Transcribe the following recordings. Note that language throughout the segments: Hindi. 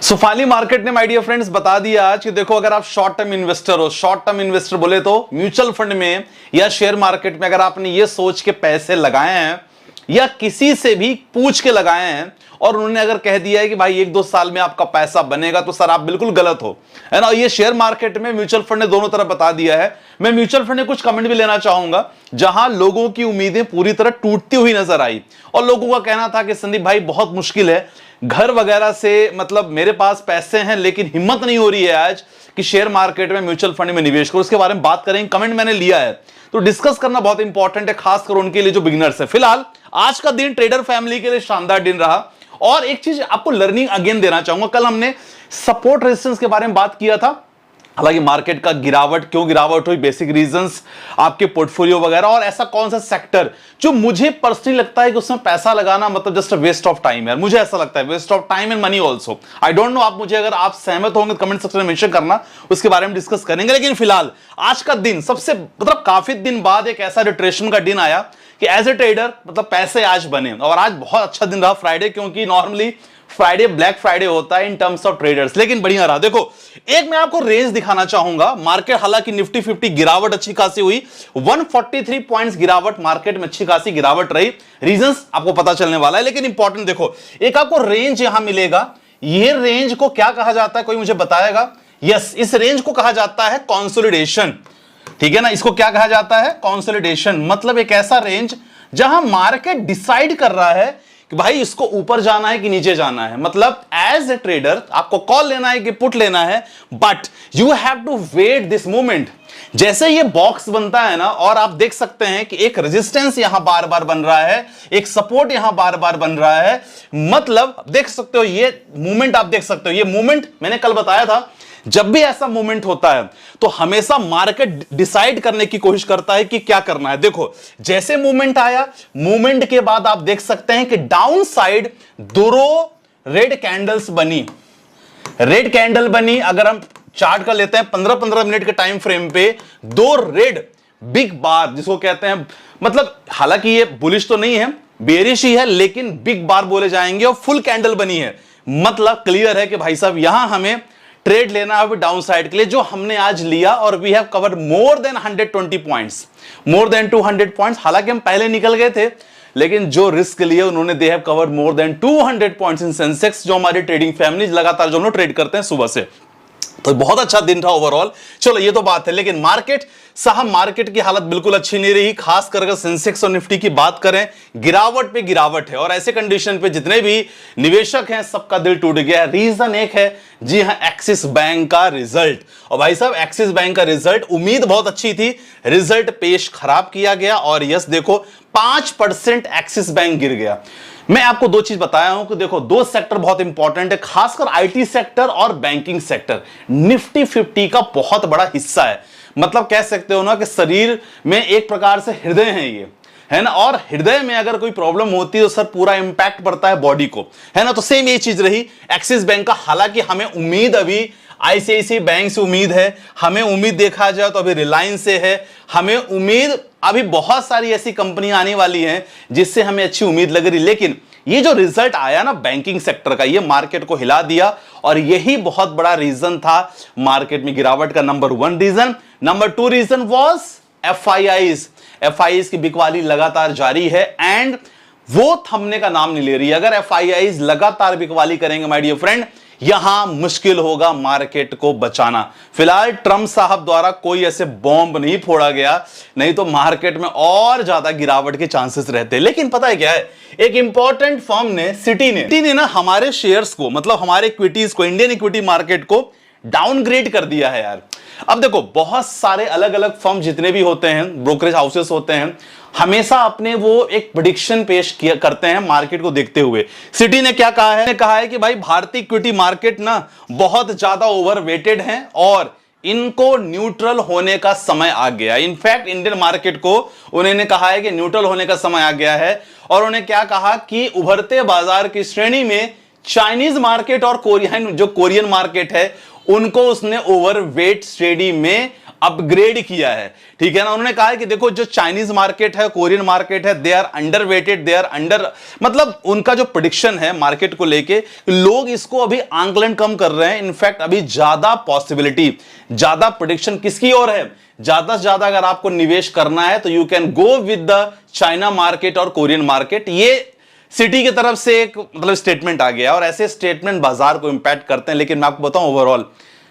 सुफाली मार्केट ने माय डियर फ्रेंड्स बता दिया आज कि देखो, अगर आप शॉर्ट टर्म इन्वेस्टर हो, शॉर्ट टर्म इन्वेस्टर बोले तो म्यूचुअल फंड में या शेयर मार्केट में अगर आपने ये सोच के पैसे लगाए हैं या किसी से भी पूछ के लगाए हैं और उन्होंने अगर कह दिया है कि भाई 1-2 साल में आपका पैसा बनेगा, तो सर आप बिल्कुल गलत हो, है ना। ये शेयर मार्केट में म्यूचुअल फंड ने दोनों तरफ बता दिया है। मैं म्यूचुअल फंड ने कुछ कमेंट भी लेना चाहूंगा जहां लोगों की उम्मीदें पूरी तरह टूटती हुई नजर आई और लोगों का कहना था कि संदीप भाई बहुत मुश्किल है, घर वगैरह से मतलब मेरे पास पैसे हैं लेकिन हिम्मत नहीं हो रही है आज कि शेयर मार्केट में म्यूचुअल फंड में निवेश करो। उसके बारे में बात करेंगे, कमेंट मैंने लिया है तो डिस्कस करना बहुत इंपॉर्टेंट है, खासकर उनके लिए जो बिगिनर्स है। फिलहाल आज का दिन ट्रेडर फैमिली के लिए शानदार दिन रहा और एक चीज आपको लर्निंग अगेन देना चाहूंगा। कल हमने सपोर्ट रेजिस्टेंस के बारे में बात किया था, हालांकि मार्केट का गिरावट क्यों गिरावट हुई, बेसिक रीजंस, आपके पोर्टफोलियो वगैरह, और ऐसा कौन सा सेक्टर जो मुझे पर्सनली लगता है कि उसमें पैसा लगाना मतलब just a waste of time है। मुझे ऐसा लगता है, waste of time and money also. I don't know, आप मुझे अगर आप सहमत होंगे कमेंट सेक्शन में मेंशन करना, उसके बारे में डिस्कस करेंगे। लेकिन फिलहाल आज का दिन सबसे मतलब काफी दिन बाद एक ऐसा रिट्रेशन का दिन आया कि एज ए ट्रेडर मतलब पैसे आज बने और आज बहुत अच्छा दिन रहा फ्राइडे, क्योंकि नॉर्मली फ्राइडे ब्लैक फ्राइडे होता है इन टर्म्स ऑफ ट्रेडर्स, लेकिन बढ़िया रहा। देखो, एक मैं आपको रेंज दिखाना चाहूंगा। मार्केट हालांकि निफ्टी 50 गिरावट अच्छी खासी हुई, 143 पॉइंट्स गिरावट, मार्केट में अच्छी खासी गिरावट रही। रीजंस आपको पता चलने वाला है, लेकिन इंपॉर्टेंट देखो, एक आपको रेंज यहां मिलेगा। ये रेंज को क्या कहा जाता है, कोई मुझे बताएगा? यस, इस रेंज को कहा जाता है कंसोलिडेशन, ठीक है ना। इसको क्या कहा जाता है? कंसोलिडेशन। मतलब एक ऐसा रेंज जहां मार्केट डिसाइड कर रहा है कि भाई इसको ऊपर जाना है कि नीचे जाना है। मतलब एज ए ट्रेडर आपको कॉल लेना है कि पुट लेना है, but you have to wait this moment. जैसे ये बॉक्स बनता है ना, और आप देख सकते हैं कि एक रेजिस्टेंस यहां बार बार बन रहा है, एक सपोर्ट यहां बार बार बन रहा है। मतलब देख सकते हो ये मूवमेंट, आप देख सकते हो ये मूवमेंट। मैंने कल बताया था जब भी ऐसा मूवमेंट होता है तो हमेशा मार्केट डिसाइड करने की कोशिश करता है कि क्या करना है। देखो, जैसे मूवमेंट आया, मूवमेंट के बाद आप देख सकते हैं कि डाउन साइड दो रेड कैंडल्स बनी, रेड कैंडल बनी। अगर हम चार्ट कर लेते हैं 15-15 मिनट के टाइम फ्रेम पे, दो रेड बिग बार जिसको कहते हैं, मतलब हालांकि ये बुलिश तो नहीं है, बेरिश ही है, लेकिन बिग बार बोले जाएंगे और फुल कैंडल बनी है। मतलब क्लियर है कि भाई साहब यहां हमें ट्रेड लेना है डाउन साइड के लिए, जो हमने आज लिया, और we have covered more than 120 points, more than 200 points. हालांकि हम पहले निकल गए थे, लेकिन जो रिस्क लिए उन्होंने, they have covered more than 200 points in Sensex, जो हमारी ट्रेडिंग फैमिली लगातार जो हम ट्रेड करते हैं सुबह से। तो बहुत अच्छा दिन था ओवरऑल। चलो ये तो बात है, लेकिन मार्केट साहब, मार्केट की हालत बिल्कुल अच्छी नहीं रही। खासकर अगर सेंसेक्स और निफ्टी की बात करें, गिरावट पे गिरावट है और ऐसे कंडीशन पे जितने भी निवेशक हैं सबका दिल टूट गया है। रीजन एक है, जी हां, एक्सिस बैंक का रिजल्ट। और भाई साहब, एक्सिस बैंक का रिजल्ट, उम्मीद बहुत अच्छी थी, रिजल्ट पेश खराब किया गया और यस देखो 5% एक्सिस बैंक गिर गया। मैं आपको दो चीज बताया हूं कि देखो, दो सेक्टर बहुत इंपॉर्टेंट है, खासकर आईटी सेक्टर और बैंकिंग सेक्टर। निफ्टी 50 का बहुत बड़ा हिस्सा है, मतलब कह सकते हो ना कि शरीर में एक प्रकार से हृदय है ये, है ना। और हृदय में अगर कोई प्रॉब्लम होती है तो सर पूरा इंपैक्ट पड़ता है बॉडी को, है ना। तो सेम ये चीज रही एक्सिस बैंक का। हालांकि हमें उम्मीद अभी आईसीआईसीआई बैंक से उम्मीद है, हमें उम्मीद देखा जाए तो अभी रिलायंस से है, हमें उम्मीद अभी बहुत सारी ऐसी कंपनियां आने वाली हैं जिससे हमें अच्छी उम्मीद लग रही। लेकिन ये जो रिजल्ट आया ना बैंकिंग सेक्टर का, ये मार्केट को हिला दिया और यही बहुत बड़ा रीजन था मार्केट में गिरावट का। Number 1 reason. Number 2 reason was FIIs की बिकवाली लगातार जारी है एंड वो थमने का नाम नहीं ले रही है। अगर एफआईआईज लगातार बिकवाली करेंगे माय डियर फ्रेंड, यहां मुश्किल होगा मार्केट को बचाना। फिलहाल ट्रंप साहब द्वारा कोई ऐसे बॉम्ब नहीं फोड़ा गया, नहीं तो मार्केट में और ज्यादा गिरावट के चांसेस रहते। लेकिन पता है क्या है, एक इंपॉर्टेंट फर्म ने, सिटी ने ना हमारे शेयर्स को, मतलब हमारे इक्विटीज को, इंडियन इक्विटी मार्केट को डाउनग्रेड कर दिया है यार। अब देखो, बहुत सारे अलग अलग फर्म जितने भी होते हैं, ब्रोकरेज हाउसेस होते हैं, हमेशा अपने वो एक प्रेडिक्शन पेश किया करते हैं मार्केट को देखते हुए। सिटी ने क्या कहा है? कहा है कि भाई भारतीय इक्विटी मार्केट ना बहुत ज्यादा ओवरवेटेड है और इनको न्यूट्रल होने का समय आ गया। इनफैक्ट इंडियन मार्केट को उन्होंने कहा है कि न्यूट्रल होने का समय आ गया है। और उन्होंने क्या कहा कि उभरते बाजार की श्रेणी में चाइनीज मार्केट और कोरियन मार्केट है, उनको उसने ओवरवेट श्रेणी में अपग्रेड किया है, ठीक है ना। उन्होंने कहा है कि देखो जो चाइनीज मार्केट है, कोरियन मार्केट है, they are underweighted, they are under, मतलब उनका जो प्रेडिक्शन है मार्केट को लेके, लोग इसको अभी आंकलन कम कर रहे हैं। इनफैक्ट अभी ज्यादा पॉसिबिलिटी, ज्यादा प्रेडिक्शन किसकी ओर है, ज्यादा से ज्यादा अगर आपको निवेश करना है तो you can go with the China market और कोरियन मार्केट। ये सिटी की तरफ से एक मतलब स्टेटमेंट आ गया, और ऐसे स्टेटमेंट बाजार को इंपैक्ट करते हैं। लेकिन मैं आपको बताऊं, ओवरऑल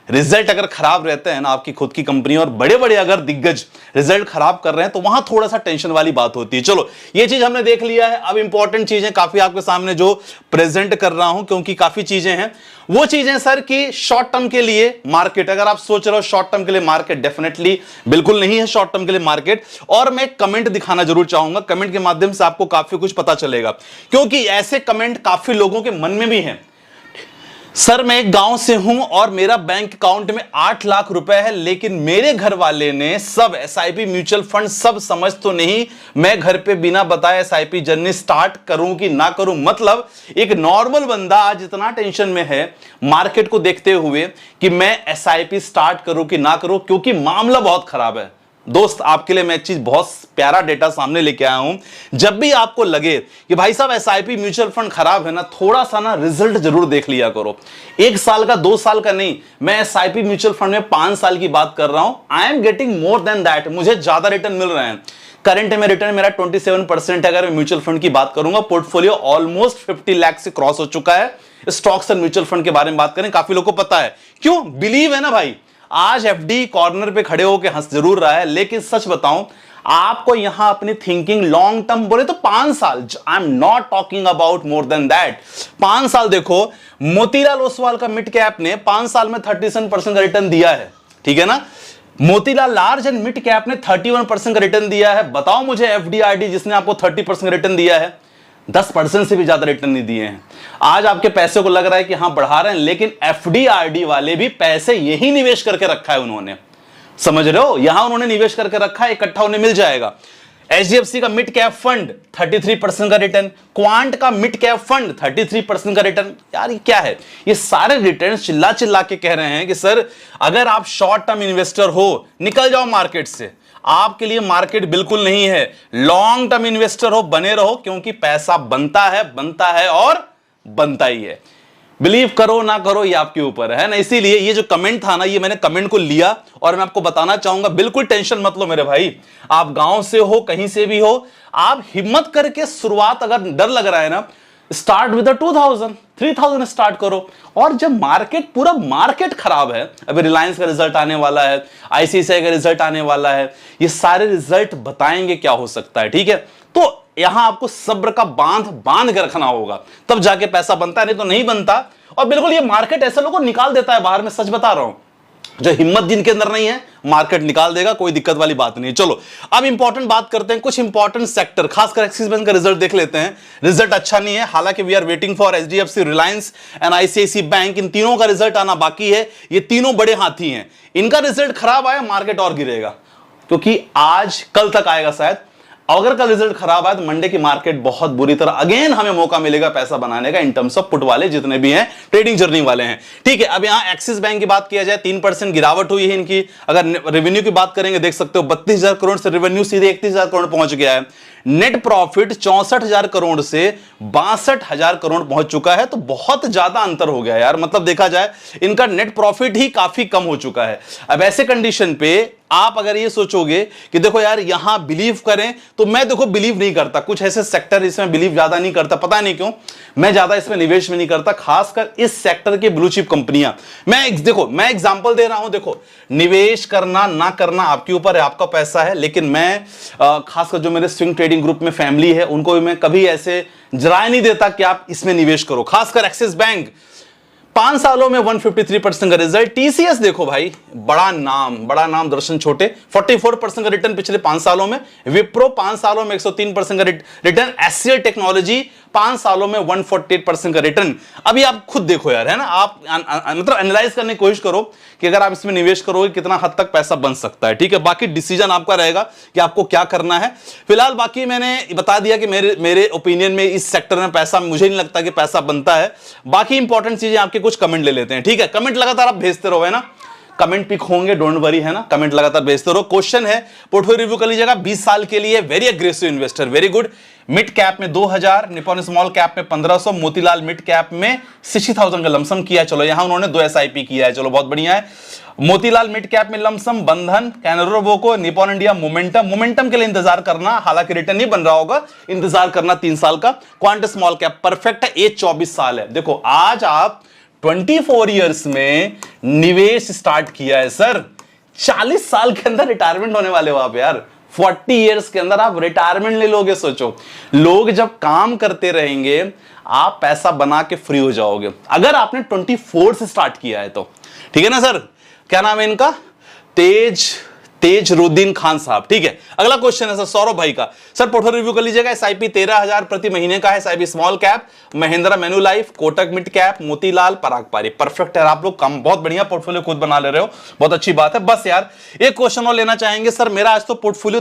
रिजल्ट अगर खराब रहते हैं ना आपकी खुद की कंपनी, और बड़े बड़े अगर दिग्गज रिजल्ट खराब कर रहे हैं, तो वहां थोड़ा सा टेंशन वाली बात होती है। चलो ये चीज हमने देख लिया है। अब इंपॉर्टेंट चीजें काफी आपके सामने जो प्रेजेंट कर रहा हूं, क्योंकि काफी चीजें हैं। वो चीजें सर कि शॉर्ट टर्म के लिए मार्केट, अगर आप सोच रहे हो शॉर्ट टर्म के लिए मार्केट, डेफिनेटली बिल्कुल नहीं है शॉर्ट टर्म के लिए मार्केट। और मैं कमेंट दिखाना जरूर चाहूंगा, कमेंट के माध्यम से आपको काफी कुछ पता चलेगा, क्योंकि ऐसे कमेंट काफी लोगों के मन में भी हैं। सर मैं एक गांव से हूं और मेरा बैंक अकाउंट में 8 लाख रुपए है, लेकिन मेरे घर वाले ने सब एसआईपी म्यूचुअल फंड सब समझ तो नहीं, मैं घर पे बिना बताए एसआईपी जर्नी स्टार्ट करूं कि ना करूं। मतलब एक नॉर्मल बंदा आज इतना टेंशन में है मार्केट को देखते हुए कि मैं एसआईपी स्टार्ट करूं कि ना करूं, क्योंकि मामला बहुत खराब है। दोस्त आपके लिए मैं एक चीज बहुत प्यारा डेटा सामने लेके आया हूं। जब भी आपको लगे कि भाई साहब एसआईपी म्यूचुअल फंड खराब है ना, थोड़ा सा ना रिजल्ट जरूर देख लिया करो। 1 साल का 2 साल का नहीं, मैं एसआईपी म्यूचुअल फंड में 5 साल की बात कर रहा हूं। I am getting more than that, मुझे ज्यादा रिटर्न मिल रहे हैं। करंट में रिटर्न मेरा 27% है। अगर मैं म्यूचुअल फंड की बात करूंगा, पोर्टफोलियो ऑलमोस्ट 50 लाख से क्रॉस हो चुका है। स्टॉक्स और म्यूचुअल फंड के बारे में बात करें, काफी लोगों को पता है, क्यों बिलीव है ना भाई। आज एफडी कॉर्नर पे खड़े होकर हंस जरूर रहा है, लेकिन सच बताऊं आपको यहां अपनी थिंकिंग लॉन्ग टर्म बोले तो 5 साल, I am not talking about more than that. 5 साल देखो, मोतीलाल ओसवाल का मिड कैप ने 5 साल में 37% का रिटर्न दिया है, ठीक है ना। Motilal large and mid cap ने 31% का रिटर्न दिया है। बताओ मुझे एफडीआरडी जिसने आपको 30% रिटर्न दिया है, 10% से भी ज्यादा रिटर्न नहीं दिए हैं। आज आपके पैसे को लग रहा है कि हां बढ़ा रहे हैं, लेकिन एफडीआरडी वाले भी पैसे यही निवेश करके रखा है उन्होंने, समझ रहे हो, यहां उन्होंने निवेश करके रखा है, इकट्ठा उन्हें मिल जाएगा। एचडीएफसी का मिड कैप फंड 33% का रिटर्न, क्वांट का मिड कैप फंड 33% का रिटर्न। यार ये क्या है, ये सारे रिटर्न चिल्ला चिल्ला के कह रहे हैं कि सर अगर आप शॉर्ट टर्म इन्वेस्टर हो, निकल जाओ मार्केट से, आपके लिए मार्केट बिल्कुल नहीं है। लॉन्ग टर्म इन्वेस्टर हो, बने रहो, क्योंकि पैसा बनता है और बनता ही है। बिलीव करो ना करो ये आपके ऊपर है ना। इसीलिए ये जो कमेंट था ना, ये मैंने कमेंट को लिया और मैं आपको बताना चाहूंगा, बिल्कुल टेंशन मत लो मेरे भाई। आप गांव से हो, कहीं से भी हो, आप हिम्मत करके शुरुआत, अगर डर लग रहा है ना, स्टार्ट विद 2000 3000 स्टार्ट करो। और जब मार्केट, पूरा मार्केट खराब है, अभी रिलायंस का रिजल्ट आने वाला है, आईसीआईसीआई का रिजल्ट आने वाला है, ये सारे रिजल्ट बताएंगे क्या हो सकता है, ठीक है। तो यहां आपको सब्र का बांध के रखना होगा, तब जाके पैसा बनता है, नहीं तो नहीं बनता। और बिल्कुल ये मार्केट ऐसे लोगों को निकाल देता है बाहर में, सच बता रहा हूं। जो हिम्मत जिनके अंदर नहीं है, मार्केट निकाल देगा, कोई दिक्कत वाली बात नहीं है। चलो अब इंपॉर्टेंट बात करते हैं, कुछ इंपॉर्टेंट सेक्टर, खासकर एक्सिस बैंक का रिजल्ट देख लेते हैं। रिजल्ट अच्छा नहीं है, हालांकि we are waiting for HDFC, Reliance and ICICI bank, इन तीनों का रिजल्ट आना बाकी है। ये तीनों बड़े हाथी हैं, इनका रिजल्ट खराब आया मार्केट और गिरेगा, क्योंकि आज कल तक आएगा शायद। अगर कल रिजल्ट खराब आया तो मंडे की मार्केट बहुत बुरी तरह, अगेन हमें मौका मिलेगा पैसा बनाने का, इन टर्म्स ऑफ पुट वाले जितने भी हैं, ट्रेडिंग जर्नी वाले हैं, ठीक है। अब यहां एक्सिस बैंक की बात किया जाए, 3% गिरावट हुई है इनकी। अगर रेवेन्यू की बात करेंगे, देख सकते हो 32,000 करोड़ से रेवेन्यू सीधे 31,000 करोड़ पहुंच गया है। नेट प्रॉफिट 64,000 करोड़ से 62,000 करोड़ पहुंच चुका है, तो बहुत ज्यादा अंतर हो गया यार। मतलब देखा जाए इनका नेट प्रॉफिट ही काफी कम हो चुका है। अब ऐसे कंडीशन पे आप अगर ये सोचोगे कि देखो यार यहां बिलीव करें, तो मैं देखो बिलीव नहीं करता। कुछ ऐसे सेक्टर इसमें बिलीव ज्यादा नहीं करता, पता नहीं क्यों, मैं ज्यादा इसमें निवेश में नहीं करता, खासकर इस सेक्टर के ब्लू चिप कंपनियां। मैं एग्जांपल दे रहा हूं, देखो निवेश करना ना करना आपके ऊपर है, आपका पैसा है, लेकिन मैं खासकर जो मेरे स्विंग ट्रेडिंग ग्रुप में फैमिली है, उनको भी मैं कभी ऐसे जराए नहीं देता कि आप इसमें निवेश करो। खासकर एक्सिस बैंक 5 सालों में 153% का रिजल्ट। टीसीएस देखो भाई, बड़ा नाम दर्शन छोटे, 44% का रिटर्न पिछले 5 सालों में। विप्रो 5 सालों में 103% का रिटर्न। एचसीएल टेक्नोलॉजी 5 सालों में 148% का रिटर्न। अभी आप खुद देखो यार, है ना, आप मतलब एनालाइज करने की कोशिश करो कि अगर आप इसमें निवेश करोगे कितना हद तक पैसा बन सकता है, ठीक है। बाकी डिसीजन आपका रहेगा कि आपको क्या करना है। फिलहाल बाकी मैंने बता दिया कि मेरे ओपिनियन में इस सेक्टर में पैसा, मुझे नहीं लगता कि पैसा बनता है। बाकी इंपॉर्टेंट चीजें आपके कुछ कमेंट ले लेते हैं, ठीक है। कमेंट लगातार आप भेजते रहो, है ना। कमेंट पिक होंगे, डोंट वरी, है ना, कमेंट लगातार भेजते रहो। क्वेश्चन है, पोर्टफोलियो रिव्यू कर लीजिएगा। 20 साल के लिए very aggressive investor, very good. Mid cap में 2000, निपॉन स्मॉल कैप में 1500, मोतीलाल मिड कैप में 60,000 का लमसम किया है। चलो यहां उन्होंने 2 SIP किया है, चलो बहुत बढ़िया है। मोतीलाल मिड कैप में लमसम, बंधन, Canara Robeco, Nippon India, momentum के लिए इंतजार करना, हालांकि रिटर्न नहीं बन रहा होगा, इंतजार करना 3 साल का। क्वांट स्मॉल कैप परफेक्ट है, एज 24 साल है। देखो आज आप 24 इयर्स में निवेश स्टार्ट किया है सर, 40 साल के अंदर रिटायरमेंट होने वाले हो आप यार। 40 इयर्स के अंदर आप रिटायरमेंट ले लोगे। सोचो, लोग जब काम करते रहेंगे आप पैसा बना के फ्री हो जाओगे, अगर आपने 24 से स्टार्ट किया है तो। ठीक है ना सर, क्या नाम है इनका, तेजरुद्दीन खान साहब। ठीक है, अगला क्वेश्चन है सर सौरभ भाई का। सर पोर्टफोलियो रिव्यू कर लीजिएगा। SIP 13,000 प्रति महीने का है। SIP small cap, Mahindra Manulife, Kotak mid cap, Motilal, Parag Parikh. Perfect है, आप लोग कम बहुत बढ़िया पोर्टफोलियो खुद बना ले रहे हो, बहुत अच्छी बात है। बस यार एक क्वेश्चन और लेना चाहेंगे सर। मेरा आज तो पोर्टफोलियो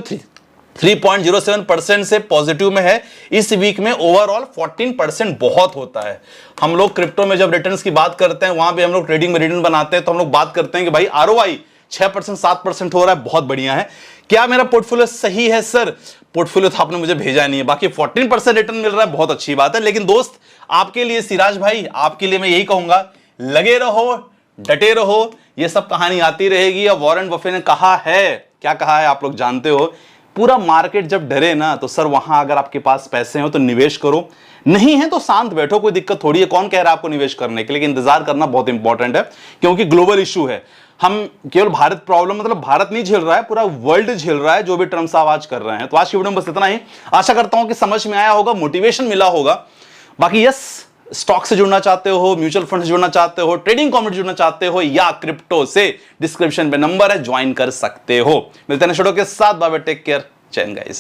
3.07% से पॉजिटिव में है। इस वीक में ओवरऑल 14% बहुत होता है। हम लोग क्रिप्टो में जब रिटर्न्स की बात करते हैं, वहां भी हम लोग ट्रेडिंग में रिटर्न बनाते हैं, तो हम लोग बात करते हैं कि भाई ROI 6% 7% हो रहा है, बहुत बढ़िया है। क्या मेरा पोर्टफोलियो सही है सर? पोर्टफोलियो तो आपने मुझे भेजा नहीं है, बाकी 14% रिटर्न मिल रहा है, बहुत अच्छी बात है। लेकिन दोस्त आपके लिए, सिराज भाई आपके लिए मैं यही कहूंगा, लगे रहो, डटे रहो, ये सब कहानी आती रहेगी। और वॉरेन बफे ने कहा है, क्या कहा है आप लोग जानते हो, पूरा मार्केट जब डरे ना तो सर वहां अगर आपके पास पैसे हो तो निवेश करो, नहीं है तो शांत बैठो, कोई दिक्कत थोड़ी है। कौन कह रहा है आपको निवेश करने के लिए? लेकिन इंतजार करना बहुत इंपॉर्टेंट है, क्योंकि ग्लोबल इशू है। हम केवल भारत प्रॉब्लम, मतलब भारत नहीं झेल रहा है, पूरा वर्ल्ड झेल रहा है, जो भी ट्रम्प साहब आज कर रहे हैं। तो आज की वीडियो में बस इतना ही। आशा करता हूं कि समझ में आया होगा, मोटिवेशन मिला होगा। बाकी यस, स्टॉक से जुड़ना चाहते हो, म्यूचुअल फंड से जुड़ना चाहते हो, ट्रेडिंग कम्युनिटी जुड़ना चाहते हो, या क्रिप्टो से, डिस्क्रिप्शन पे नंबर है, ज्वाइन कर सकते हो। मिलते हैं नेक्स्ट वीडियो के साथ। बाय बाय, टेक केयर, चैन गाइस।